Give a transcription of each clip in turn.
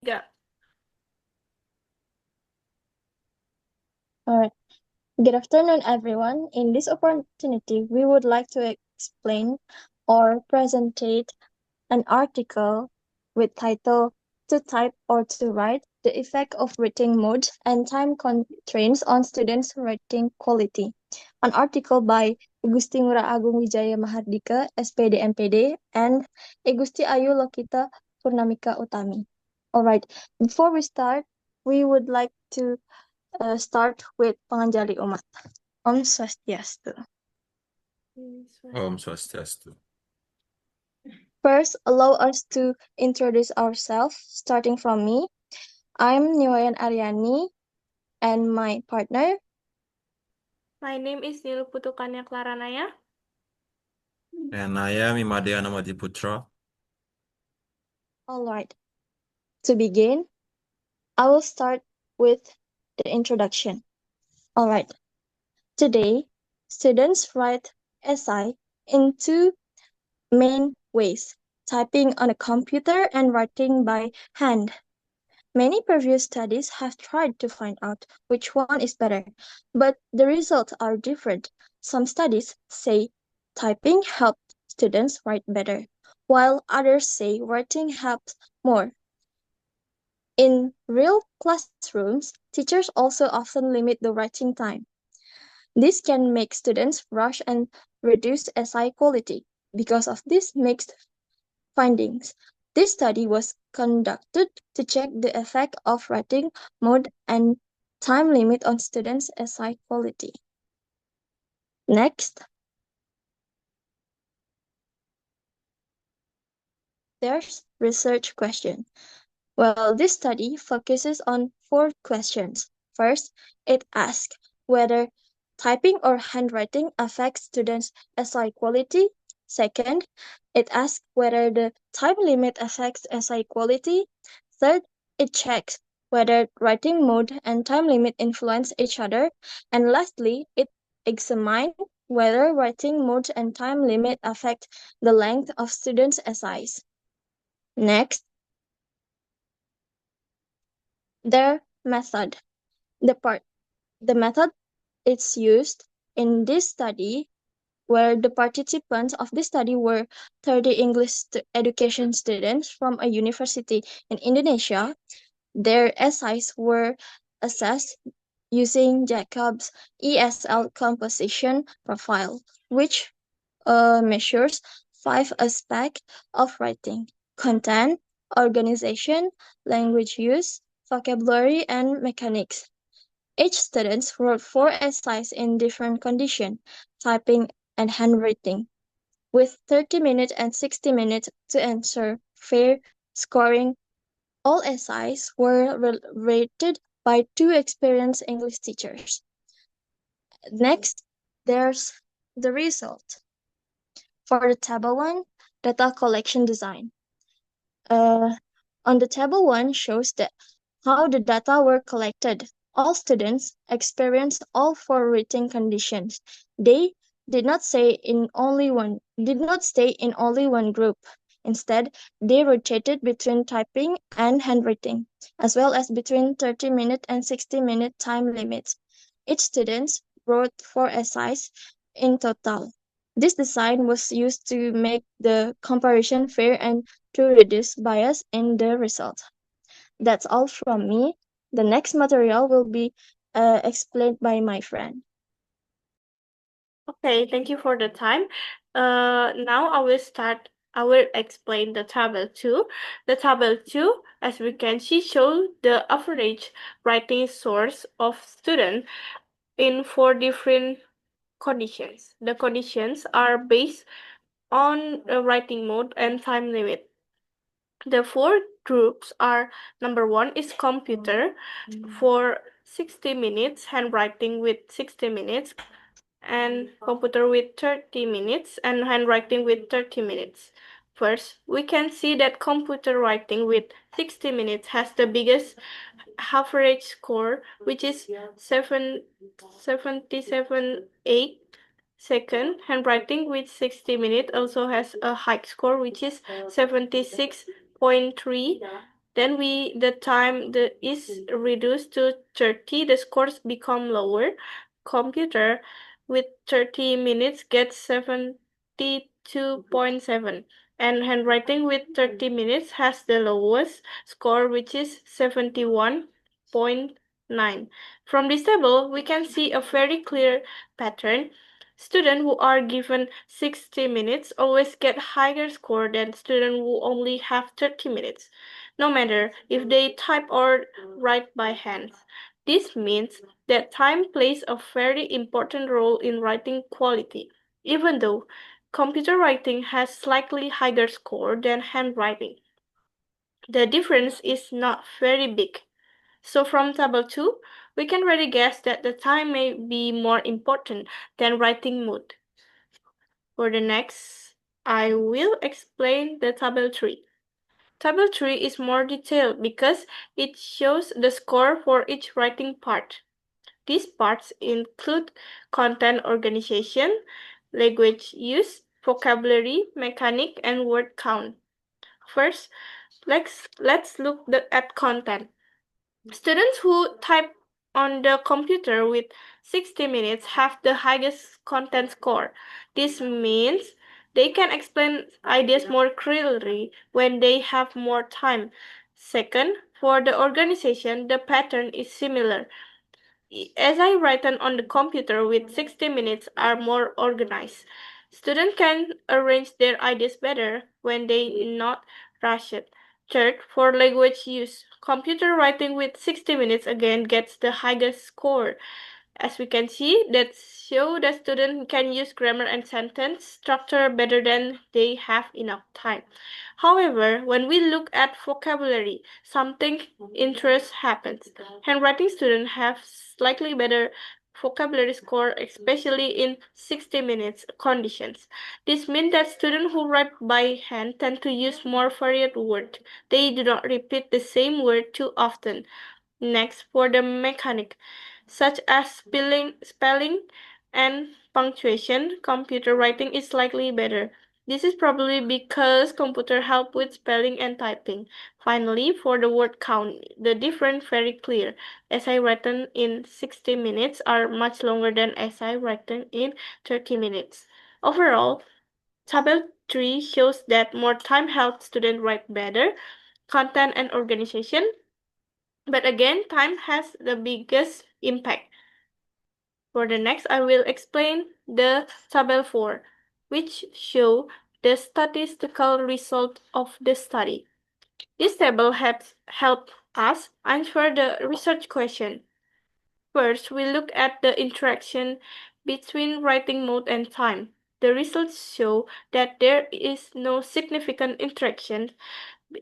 3. All right. Good afternoon, everyone. In this opportunity, we would like to explain or presentate an article with title "To Type or to Write: The Effect of Writing Mode and Time Constraints on Students' Writing Quality." An article by Gusti Ngurah Agung Wijaya Mahardika, SPD MPD, and Gusti Ayu Lokita Purnamika Utami. All right. Before we start, we would like to start with Panganjali Umat. Om Swastiastu. Om Swastiastu. First, allow us to introduce ourselves, starting from me. I'm Niwayan Aryani, and my partner. My name is Nilu Putukanya Klaranaya. And I am Imadhyana Madhiputra. All right. To begin, I will start with the introduction. All right. Today, students write essay in two main ways: typing on a computer and writing by hand. Many previous studies have tried to find out which one is better, but the results are different. Some studies say typing helps students write better, while others say writing helps more. In real classrooms, teachers also often limit the writing time. This can make students rush and reduce essay quality. Because of these mixed findings, this study was conducted to check the effect of writing mode and time limit on students' essay quality. Next, there's research question. Well, this study focuses on 4 questions. First, it asks whether typing or handwriting affects students' essay quality. Second, it asks whether the time limit affects essay quality. Third, it checks whether writing mode and time limit influence each other. And lastly, it examines whether writing mode and time limit affect the length of students' essays. Next, their method. The method is used in this study, where the participants of this study were 30 English education students from a university in Indonesia. Their essays were assessed using Jacobs' ESL composition profile, which measures 5 aspects of writing: content, organization, language use, vocabulary, and mechanics. Each student wrote 4 essays in different conditions, typing and handwriting, with 30 minutes and 60 minutes to answer fair scoring. All essays were rated by 2 experienced English teachers. Next, there's the result. For the table 1, data collection design. On the table 1 shows that how the data were collected. All students experienced all 4 written conditions. They did not stay in only one group. Instead, they rotated between typing and handwriting, as well as between 30-minute and 60-minute time limits. Each student wrote 4 essays in total. This design was used to make the comparison fair and to reduce bias in the result. That's all from me. The next material will be explained by my friend. Okay, thank you for the time. Now I will explain the table 2. The table 2, as we can see, shows the average writing source of student in 4 different conditions. The conditions are based on writing mode and time limit. The 4 groups are: number 1 is computer for 60 minutes, handwriting with 60 minutes, and computer with 30 minutes, and handwriting with 30 minutes. First, we can see that computer writing with 60 minutes has the biggest average score, which is 77.8. Second, handwriting with 60 minutes also has a high score, which is 76.3. Then the time is reduced to 30, the scores become lower. Computer with 30 minutes gets 72.7, and handwriting with 30 minutes has the lowest score, which is 71.9. From this table, we can see a very clear pattern. Students who are given 60 minutes always get higher score than students who only have 30 minutes, no matter if they type or write by hand. This means that time plays a very important role in writing quality, even though computer writing has slightly higher score than handwriting. The difference is not very big. So from table 2, we can really guess that the time may be more important than writing mode. For the next, I will explain the table 3. Table 3 is more detailed because it shows the score for each writing part. These parts include content organization, language use, vocabulary, mechanic, and word count. First, let's look at content. Students who type on the computer with 60 minutes have the highest content score. This means they can explain ideas more clearly when they have more time. Second, for the organization, the pattern is similar. As I written on the computer with 60 minutes are more organized. Students can arrange their ideas better when they not rush it. Third, for language use, computer writing with 60 minutes again gets the highest score. As we can see, that show that students can use grammar and sentence structure better than they have enough time. However, when we look at vocabulary, something interesting happens. Handwriting students have slightly better vocabulary score, especially in 60 minutes conditions. This means that students who write by hand tend to use more varied words. They do not repeat the same word too often. Next, for the mechanic, such as spelling and punctuation, computer writing is slightly better. This is probably because computer help with spelling and typing. Finally, for the word count, the difference very clear. Essay written in 60 minutes are much longer than essay written in 30 minutes. Overall, Table 3 shows that more time helps students write better, content and organization. But again, time has the biggest impact. For the next, I will explain the table 4, which show the statistical result of the study. This table help us answer the research question. First, we look at the interaction between writing mode and time. The results show that there is no significant interaction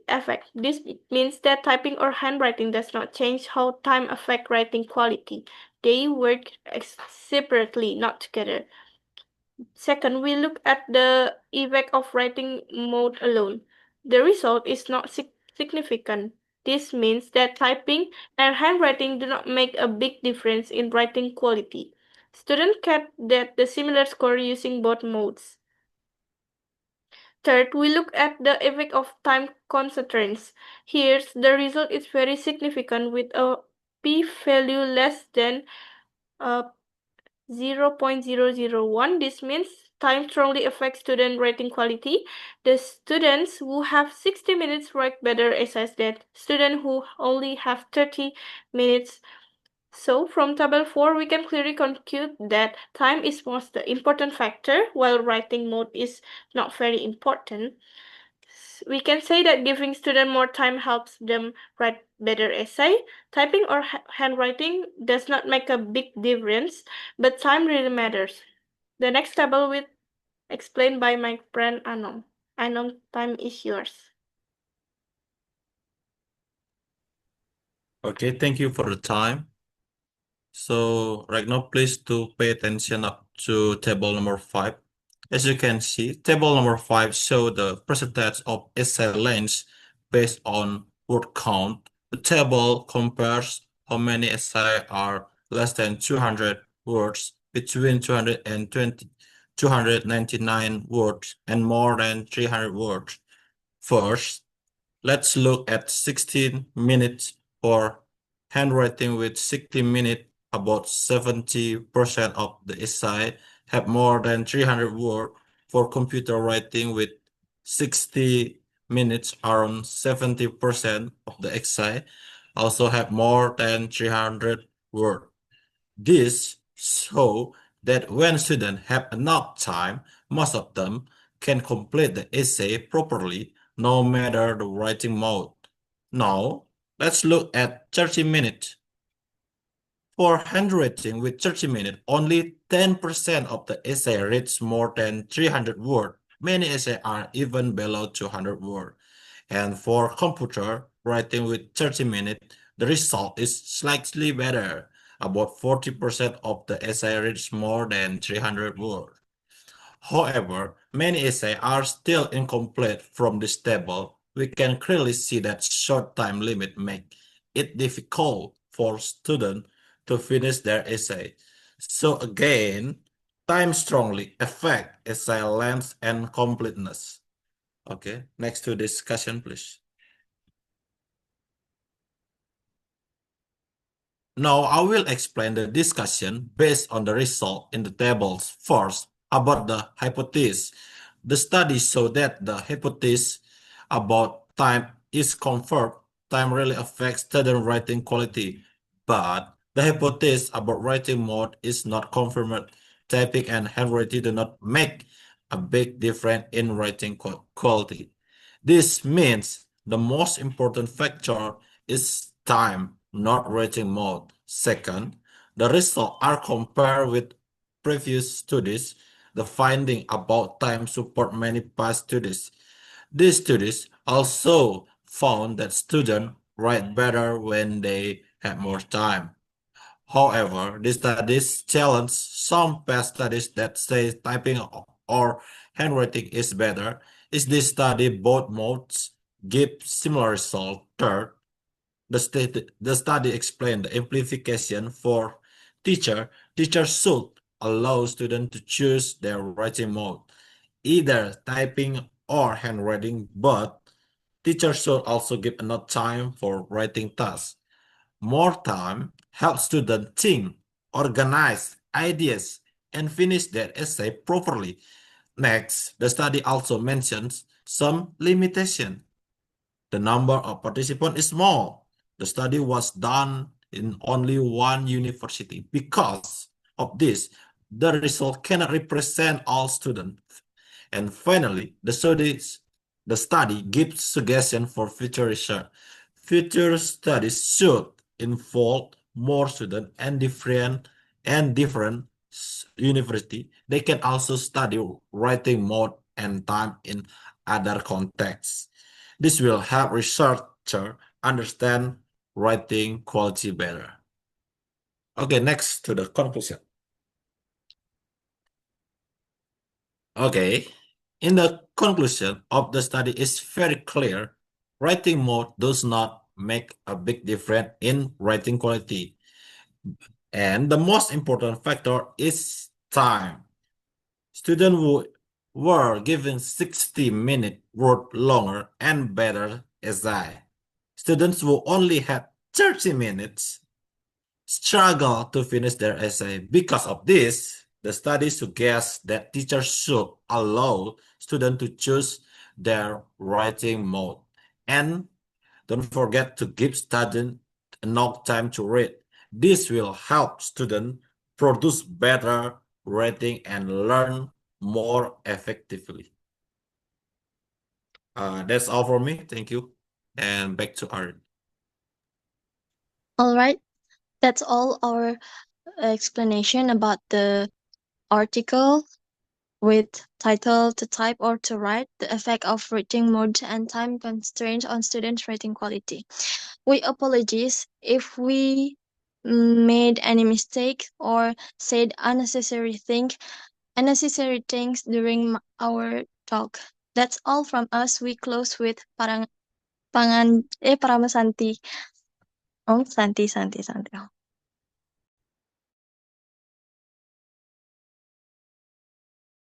effect. This means that typing or handwriting does not change how time affect writing quality. They work separately, not together. Second, we look at the effect of writing mode alone. The result is not significant. This means that typing and handwriting do not make a big difference in writing quality. Students get the similar score using both modes. Third, we look at the effect of time constraints. Here, the result is very significant with a p-value less than 0.001. This means time strongly affects student writing quality. The students who have 60 minutes write better essays than students who only have 30 minutes. So from table 4, we can clearly conclude that time is most the important factor, while writing mode is not very important. We can say that giving students more time helps them write better essay. Typing or handwriting does not make a big difference, but time really matters. The next table will explained by my friend Anom. Anom, time is yours. Okay, thank you for the time. So right now, please to pay attention up to table number 5. As you can see, table number 5 show the percentage of essay lengths based on word count. The table compares how many essays are less than 200 words, between 220, 299 words, and more than 300 words. First, Let's look at 16 minutes for handwriting with 60 minutes. About 70% of the essay have more than 300 words. For computer writing with 60 minutes, around 70% of the essay also have more than 300 words. This shows that when students have enough time, most of them can complete the essay properly, no matter the writing mode. Now, let's look at 30 minutes. For handwriting with 30 minutes, only 10% of the essay reads more than 300 words. Many essays are even below 200 words. And for computer writing with 30 minutes, the result is slightly better. About 40% of the essay reads more than 300 words. However, many essays are still incomplete. From this table, we can clearly see that short time limit make it difficult for students to finish their essay. So again, time strongly affect essay length and completeness. Okay, next to discussion, please. Now I will explain the discussion based on the result in the tables. First, about the hypothesis. The study showed that the hypothesis about time is confirmed. Time really affects student writing quality, but the hypothesis about writing mode is not confirmed. Typing and handwriting do not make a big difference in writing quality. This means the most important factor is time, not writing mode. Second, the results are compared with previous studies. The finding about time support many past studies. These studies also found that students write better when they have more time. However, these studies challenge some past studies that say typing or handwriting is better. Is this study both modes give similar result? Third, the study explained the implication for teacher. Teachers should allow students to choose their writing mode, either typing or handwriting, but teachers should also give enough time for writing tasks. More time helps students think, organize ideas, and finish their essay properly. Next, the study also mentions some limitation. The number of participants is small. The study was done in only one university. Because of this, the result cannot represent all students. And finally, the study gives suggestions for future research. Future studies should involve more students and different university. They can also study writing mode and time in other contexts. This will help researchers understand writing quality better. Okay, next to the conclusion. Okay, in the conclusion of the study is very clear. Writing mode does not make a big difference in writing quality. And the most important factor is time. Students who were given 60 minutes wrote longer and better essay. Students who only had 30 minutes struggle to finish their essay. Because of this, the study suggests that teachers should allow students to choose their writing mode. And don't forget to give students enough time to read. This will help students produce better writing and learn more effectively. That's all for me. Thank you. And back to Aaron. All right, that's all our explanation about the article with title To Type or to Write, the effect of writing mode and time constraints on students' writing quality. We apologize if we made any mistake or said unnecessary things during our talk. That's all from us. We close with Paramasanti. Oh, Santi.